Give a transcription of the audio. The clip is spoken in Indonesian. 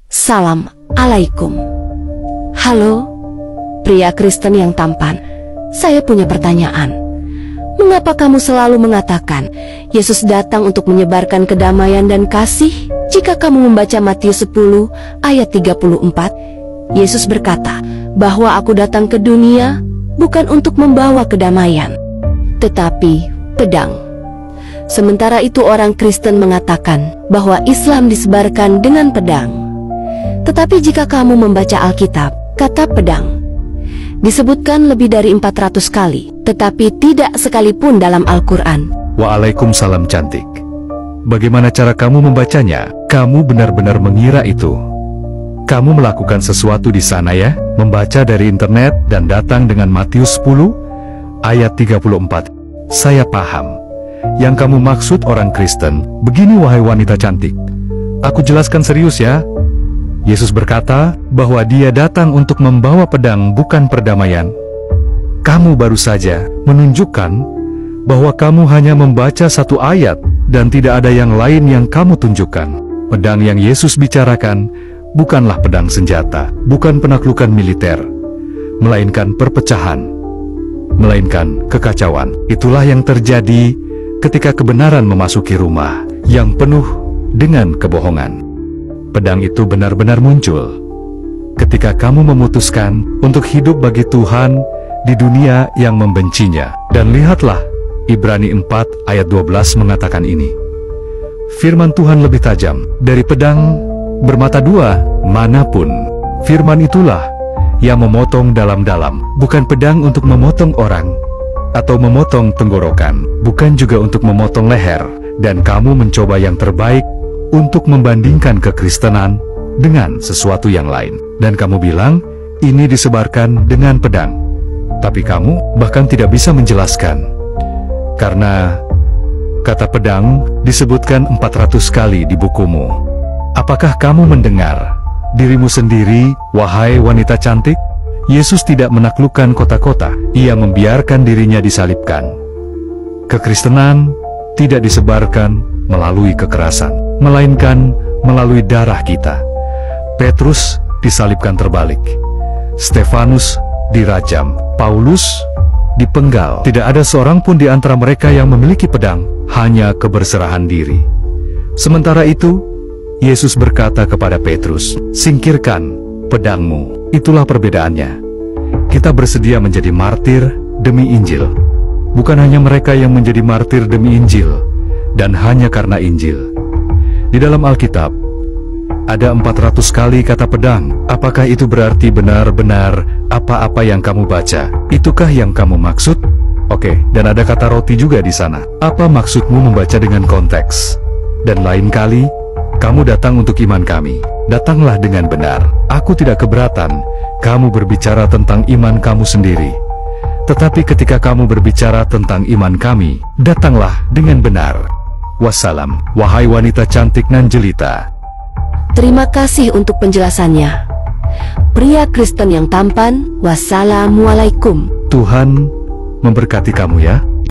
Salam alaikum. Halo, pria Kristen yang tampan. Saya punya pertanyaan. Mengapa kamu selalu mengatakan Yesus datang untuk menyebarkan kedamaian dan kasih? Jika kamu membaca Matius 10 ayat 34, Yesus berkata bahwa aku datang ke dunia bukan untuk membawa kedamaian, tetapi pedang. Sementara itu orang Kristen mengatakan bahwa Islam disebarkan dengan pedang. Tetapi jika kamu membaca Alkitab, kata pedang disebutkan lebih dari 400 kali, tetapi tidak sekalipun dalam Al-Quran. Waalaikumsalam cantik. Bagaimana cara kamu membacanya? Kamu benar-benar mengira itu. Kamu melakukan sesuatu di sana ya? Membaca dari internet dan datang dengan Matius 10 ayat 34. Saya paham. Yang kamu maksud orang Kristen. Begini wahai wanita cantik. Aku jelaskan serius ya. Yesus berkata bahwa dia datang untuk membawa pedang bukan perdamaian. Kamu baru saja menunjukkan bahwa kamu hanya membaca satu ayat dan tidak ada yang lain yang kamu tunjukkan. Pedang yang Yesus bicarakan bukanlah pedang senjata, bukan penaklukan militer, melainkan perpecahan, melainkan kekacauan. Itulah yang terjadi ketika kebenaran memasuki rumah yang penuh dengan kebohongan. Pedang itu benar-benar muncul ketika kamu memutuskan untuk hidup bagi Tuhan di dunia yang membencinya. Dan lihatlah, Ibrani 4 ayat 12 mengatakan ini. Firman Tuhan lebih tajam dari pedang bermata dua manapun. Firman itulah yang memotong dalam-dalam, bukan pedang untuk memotong orang atau memotong tenggorokan, bukan juga untuk memotong leher. Dan kamu mencoba yang terbaik untuk membandingkan kekristenan dengan sesuatu yang lain. Dan kamu bilang, ini disebarkan dengan pedang. Tapi kamu bahkan tidak bisa menjelaskan. Karena kata pedang disebutkan 400 kali di bukumu. Apakah kamu mendengar dirimu sendiri, wahai wanita cantik? Yesus tidak menaklukkan kota-kota, ia membiarkan dirinya disalibkan. Kekristenan tidak disebarkan melalui kekerasan, melainkan melalui darah kita. Petrus disalibkan terbalik, Stefanus dirajam, Paulus dipenggal. Tidak ada seorang pun di antara mereka yang memiliki pedang, hanya keberserahan diri. Sementara itu, Yesus berkata kepada Petrus, "Singkirkan pedangmu." Itulah perbedaannya. Kita bersedia menjadi martir demi Injil. Bukan hanya mereka yang menjadi martir demi Injil, dan hanya karena Injil. Di dalam Alkitab, ada 400 kali kata pedang. Apakah itu berarti benar-benar apa-apa yang kamu baca? Itukah yang kamu maksud? Oke, dan ada kata roti juga di sana. Apa maksudmu membaca dengan konteks? Dan lain kali, kamu datang untuk iman kami. Datanglah dengan benar. Aku tidak keberatan kamu berbicara tentang iman kamu sendiri. Tetapi ketika kamu berbicara tentang iman kami, datanglah dengan benar. Wassalam, wahai wanita cantik nan jelita. Terima kasih untuk penjelasannya, pria Kristen yang tampan. Wassalamualaikum. Tuhan memberkati kamu ya.